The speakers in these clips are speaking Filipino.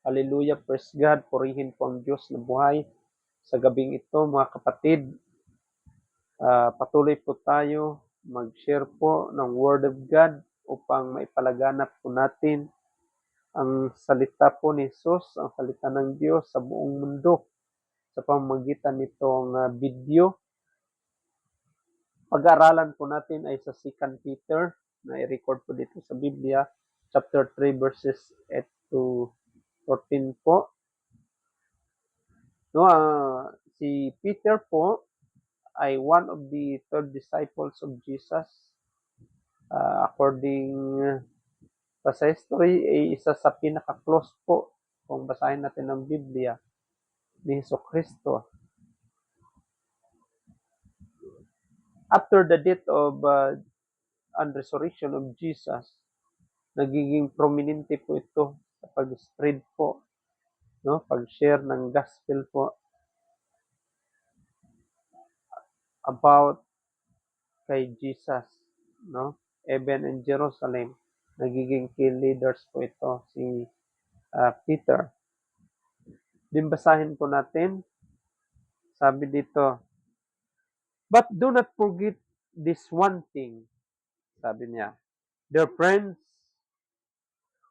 Hallelujah, praise God, purihin po ang Diyos na buhay. Sa gabing ito, mga kapatid, patuloy po tayo mag-share po ng Word of God upang maipalaganap po natin ang salita po ni Jesus, ang salita ng Diyos sa buong mundo sa pamamagitan nitong video. Pag-aaralan po natin ay sa 2 Peter na i-record po dito sa Biblia, chapter 3 verses 8 to 14 po. No, si Peter po ay one of the 12 disciples of Jesus. According sa history, ay isa sa pinaka-close po kung basahin natin ang Biblia ni Jesucristo. After the death of and resurrection of Jesus, nagiging prominente po ito sa pag-spread po, no? Pag-share ng gospel po about kay Jesus, no? Even in Jerusalem, nagiging key leaders po ito si Peter. Din basahin po natin, sabi dito, but do not forget this one thing, sabi niya. Dear friends,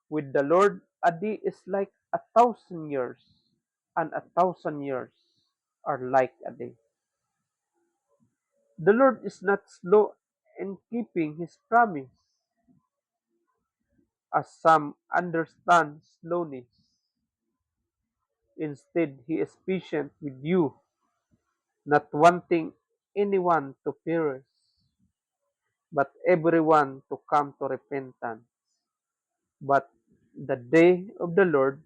with the Lord, a day is like 1,000 years, and 1,000 years are like a day. The Lord is not slow in keeping His promise, as some understand slowness. Instead, He is patient with you, not wanting anyone to perish, but everyone to come to repentance. But the day of the Lord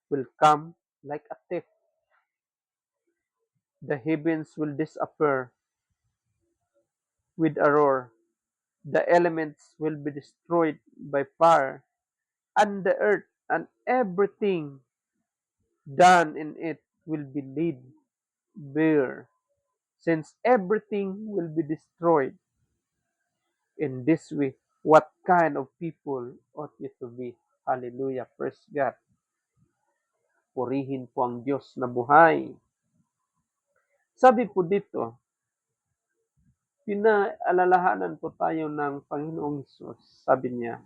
will come like a thief. The heavens will disappear with a roar. The elements will be destroyed by fire, and the earth and everything done in it will be laid bare. Since everything will be destroyed in this way, what kind of people ought you to be? Hallelujah. Praise God. Purihin po ang Diyos na buhay. Sabi po dito, pinaalalahanan po tayo ng Panginoong Hesus. Sabi niya,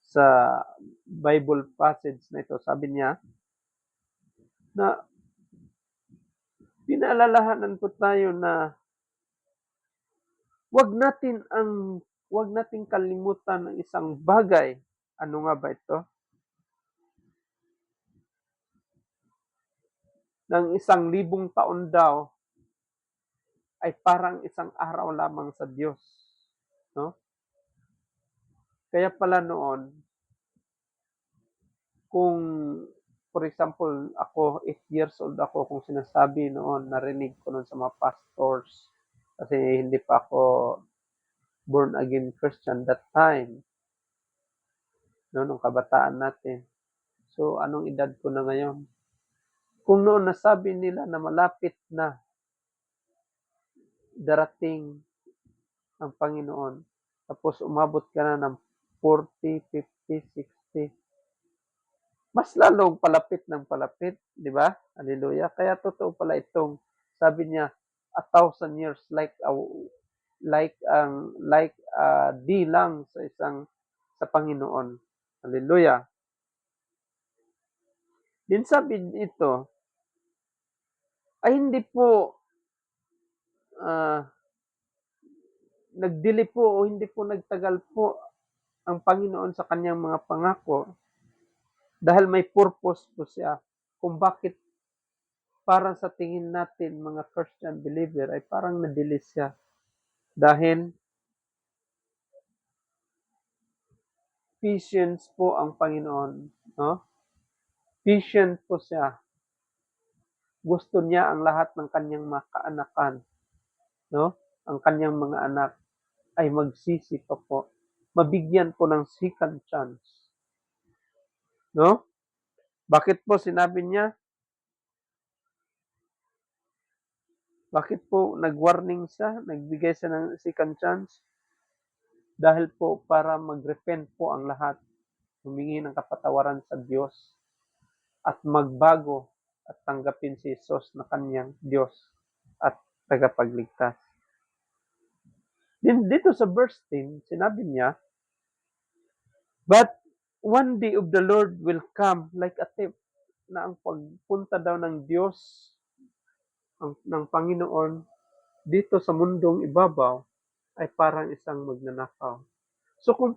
sa Bible passage na ito, sabi niya, na pinaalalahanan po tayo na wag nating kalimutan ng isang bagay. Ano nga ba ito? Ng 1,000 taon daw ay parang isang araw lamang sa Diyos, no? Kaya pala noon, kung for example, ako 8 years old ako, kung sinasabi noon, narinig ko noon sa mga pastors, kasi hindi pa ako born again Christian that time, no, nung kabataan natin. So, anong edad ko na ngayon? Kung noon nasabi nila na malapit na darating ang Panginoon, tapos umabot ka na ng 40, 50, 60, mas lalong palapit ng palapit, di ba? Hallelujah. Kaya totoo pala itong sabi niya, 1,000 years like di lang sa Panginoon. Hallelujah. Din sabi ito, ay hindi po nagdili po o hindi po nagtagal po ang Panginoon sa kanyang mga pangako dahil may purpose po siya kung bakit parang sa tingin natin mga Christian believer ay parang nadili siya dahil patience po ang Panginoon, no? Patient po siya. Gusto niya ang lahat ng kanyang mga kaanakan, no? Ang kanyang mga anak ay magsisi pa po. Mabigyan po ng second chance. No? Bakit po sinabi niya? Bakit po nag-warning siya? Nagbigay siya ng second chance? Dahil po para mag-repent po ang lahat. humingi ng kapatawaran sa Diyos at magbago at tanggapin si Jesus na kanyang Diyos at tagapagligtas. Din dito sa verse 10, sinabi niya, "But one day of the Lord will come like a thief," na ang pagpunta daw ng Diyos, ng Panginoon, dito sa mundong ibabaw ay parang isang magnanakaw. So kung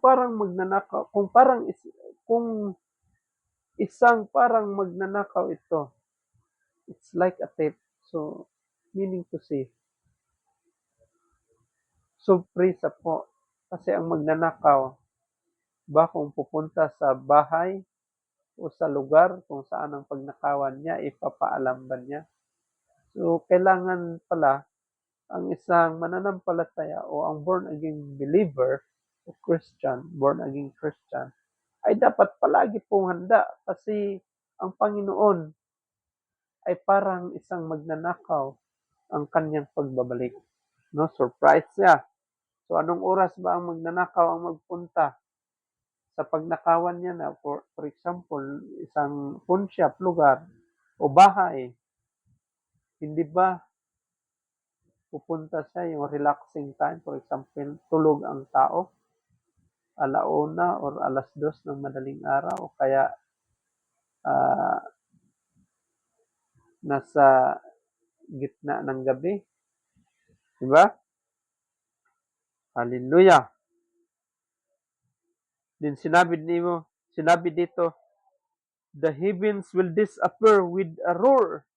isang parang magnanakaw ito, it's like a thief. So meaning to say, surpresa po. Kasi ang magnanakaw, ba kung pupunta sa bahay o sa lugar kung saan ang pagnakawan niya, ipapaalam ba niya? So kailangan pala ang isang mananampalataya o ang born again believer o Christian, born again Christian, ay dapat palagi pong handa kasi ang Panginoon ay parang isang magnanakaw ang kanyang pagbabalik. No, surprise siya. So anong oras ba ang magnanakaw ang magpunta sa pagnakawan niya na for example, isang pawn shop, lugar o bahay? Hindi ba pupunta siya yung relaxing time, for example, tulog ang tao, alauna or alas 2 ng madaling araw o kaya ah, nasa gitna ng gabi, di ba? Hallelujah. Din sinabi dito, the heavens will disappear with a roar.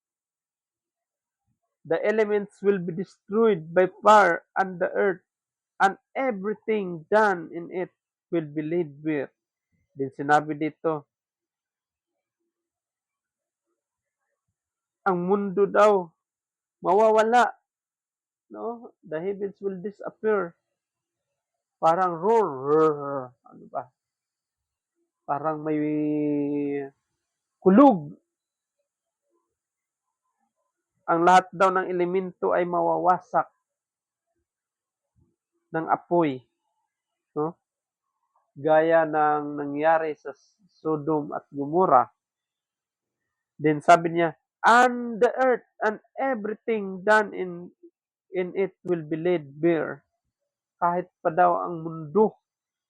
The elements will be destroyed by fire, and the earth and everything done in it will be laid bare. Din sinabi dito, ang mundo daw mawawala, no? The heavens will disappear. Parang roar, ano ba? Parang may kulog. Ang lahat daw ng elemento ay mawawasak ng apoy, no? Gaya ng nangyari sa Sodom at Gomorrah. Then sabi niya, and the earth and everything done in it will be laid bare. Kahit pa daw ang mundo,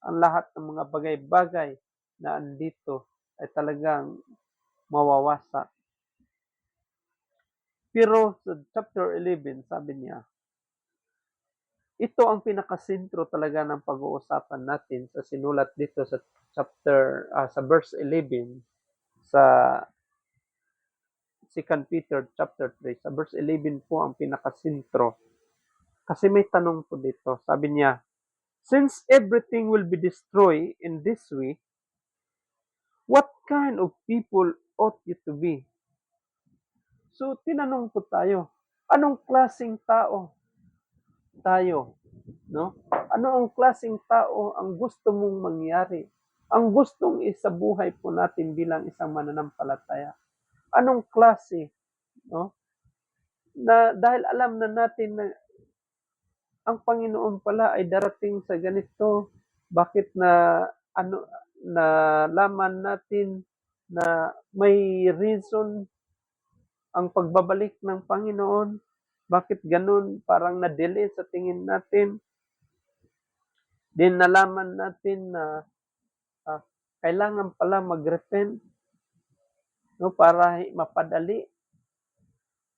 ang lahat ng mga bagay-bagay na andito ay talagang mawawasak. Pero sa chapter 11, sabi niya, ito ang pinakasentro talaga ng pag-uusapan natin sa sinulat dito sa sa verse 11 sa 2 Peter chapter 3. Sa verse 11 po ang pinakasentro. Kasi may tanong po dito. Sabi niya, since everything will be destroyed in this way, what kind of people ought you to be? So, tinanong po tayo, anong klaseng tao tayo? No? Ano ang klaseng tao ang gusto mong mangyari? Ang gustong isabuhay po natin bilang isang mananampalataya. Anong klase? No? Na dahil alam na natin na ang Panginoon pala ay darating sa ganito, bakit na ano nalaman natin na may reason ang pagbabalik ng Panginoon? Bakit ganun? Parang na-delay sa tingin natin. Din nalaman natin na kailangan pala mag-repent, no, para mapadali.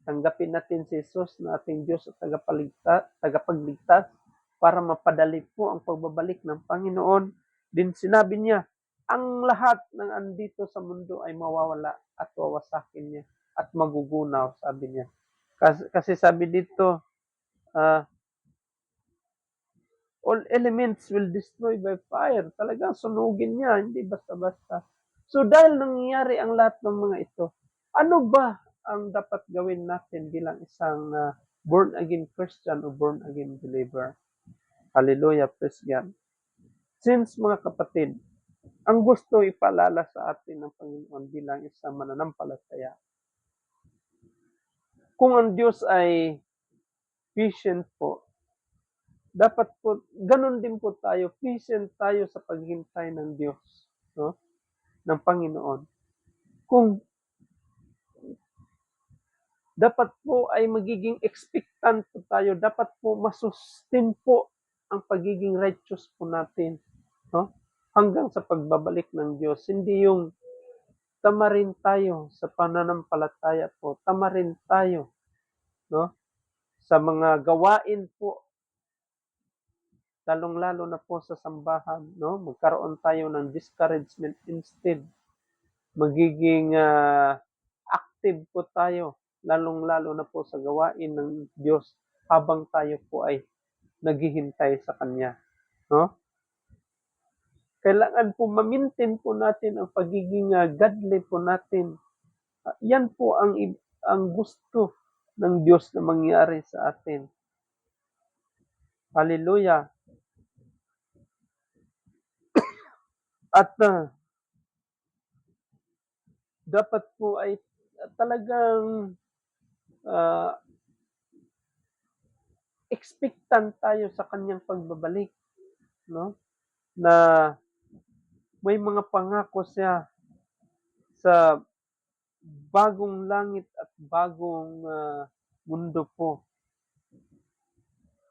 Tanggapin natin si Jesus na ating Diyos at tagapagligtas para mapadali po ang pagbabalik ng Panginoon. Din sinabi niya, ang lahat ng andito sa mundo ay mawawala at wawasakin niya at magugunaw, sabi niya. Kasi sabi dito, all elements will destroy by fire. Talagang sunugin niya, hindi basta-basta. So dahil nangyayari ang lahat ng mga ito, ano ba ang dapat gawin natin bilang isang born-again Christian o born-again believer? Hallelujah, praise God. Since mga kapatid, ang gusto ipaalala sa atin ng Panginoon bilang isang mananampalataya, kung ang Diyos ay patient po, dapat po, ganun din po tayo, patient tayo sa paghintay ng Diyos. No? ng Panginoon. Kung dapat po ay magiging expectant po tayo, dapat po masustain po ang pagiging righteous po natin, no? Hanggang sa pagbabalik ng Diyos. Hindi yung tamarin tayo sa pananampalataya po, tamarin tayo, no? Sa mga gawain po, lalong-lalo na po sa sambahan, no? Magkaroon tayo ng discouragement instead. Magiging active po tayo, lalong-lalo na po sa gawain ng Diyos habang tayo po ay naghihintay sa Kanya, no? Kailangan po ma-maintain po natin ang pagiging godly po natin. Yan po ang gusto ng Diyos na mangyari sa atin. Hallelujah. At dapat po ay talagang expectant tayo sa kanyang pagbabalik, no? Na may mga pangako siya sa bagong langit at bagong mundo po,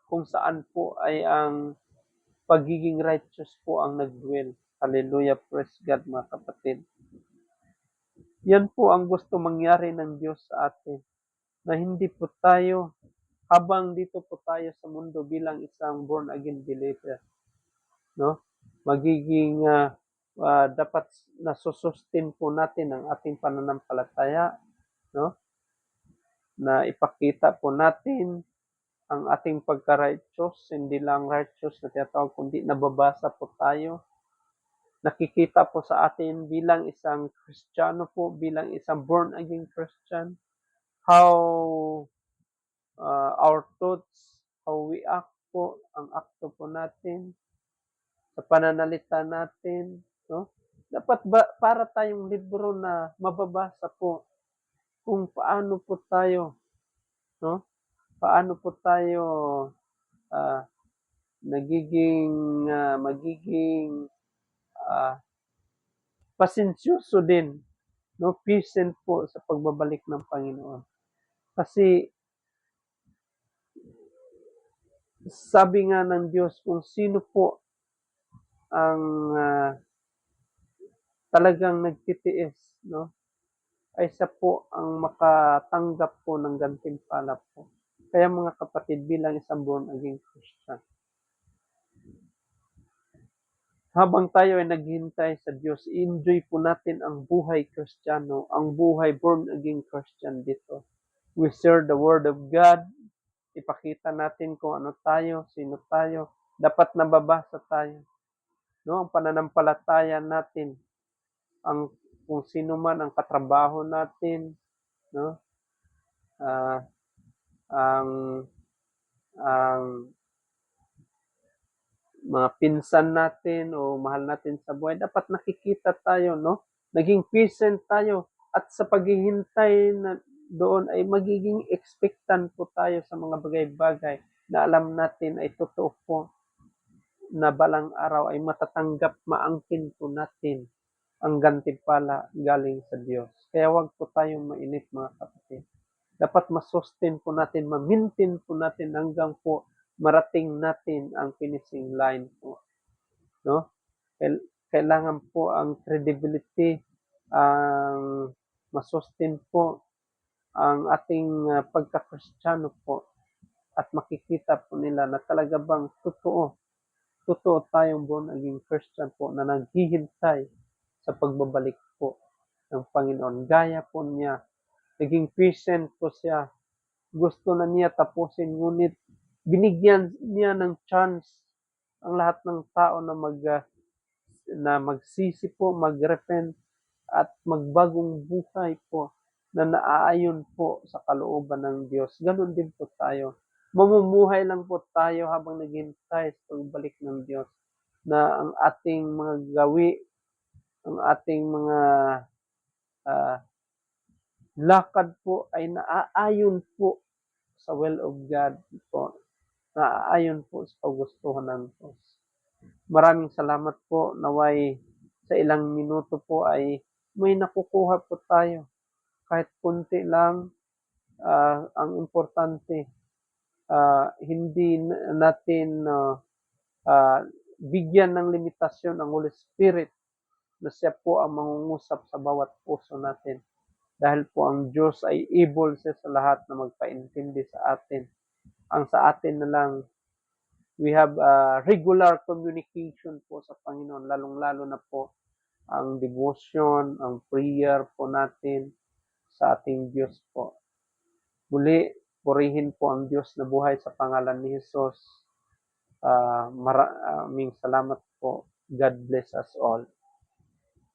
kung saan po ay ang pagiging righteous po ang nagdwell. Hallelujah, praise God mga kapatid. Yan po ang gusto mangyari ng Diyos sa atin, na hindi po tayo, habang dito po tayo sa mundo bilang isang born again believer, no? Magiging dapat nasusustain po natin ang ating pananampalataya, no? Na ipakita po natin ang ating pagka-righteous, hindi lang righteous na tinatawag, kundi nababasa po tayo. Nakikita po sa atin bilang isang Kristiyano po, bilang isang born again Christian, how our thoughts, how we act po, ang akto po natin, sa pananalita natin, no? Dapat para tayong libro na mababasa po kung paano po tayo, no? Paano po tayo ah, magiging pasensyoso din, no? Patient po sa pagbabalik ng Panginoon. Kasi sabi nga ng Diyos, kung sino po ang talagang nagtitiis, no? Ay siya po ang makatanggap po ng gantimpala po. Kaya mga kapatid, bilang isang born again Christian, habang tayo ay naghihintay sa Diyos, i-enjoy po natin ang buhay Kristiyano, ang buhay born again Christian dito. We share the Word of God, ipakita natin kung ano tayo, sino tayo, dapat nababasa tayo, no? Ang pananampalataya natin, ang kung sino man ang katrabaho natin, no? Ah, ang ang mga pinsan natin o mahal natin sa buhay, dapat nakikita tayo, no? Naging patient tayo at sa paghihintay na doon ay magiging expectant po tayo sa mga bagay-bagay na alam natin ay totoo po, na balang araw ay matatanggap, maangkin po natin ang gantimpala galing sa Diyos. Kaya wag po tayong mainip mga kapatid. Dapat masustain po natin, ma-maintain po natin hanggang po marating natin ang finishing line po, no? Kailangan po ang credibility, ang masustain po ang ating pagka-Kristiyano po, at makikita po nila na talaga bang totoo tayong born again Christian po na naghihintay sa pagbabalik po ng Panginoon. Gaya po niya, naging patient po siya. Gusto na niya tapusin, ngunit binigyan niya ng chance ang lahat ng tao na magsisi po, mag-repent at magbagong buhay po na naaayon po sa kalooban ng Diyos. Ganon din po tayo. Mamumuhay lang po tayo habang naghihintay sa pagbalik ng Diyos, na ang ating mga gawi, ang ating mga uh, lakad po ay naaayon po sa will of God po, naaayon po sa kagustuhan ng Diyos. Maraming salamat po, naway sa ilang minuto po ay may nakukuha po tayo. Kahit konti lang, ang importante, hindi natin bigyan ng limitasyon ang Holy Spirit na siya po ang mangungusap sa bawat puso natin. Dahil po ang Diyos ay able siya sa lahat na magpaintindi sa atin. Ang sa atin na lang, we have regular communication po sa Panginoon, lalong-lalo na po ang devotion, ang prayer po natin sa ating Diyos po. Muli, purihin po ang Diyos na buhay sa pangalan ni Jesus. Maraming salamat po. God bless us all.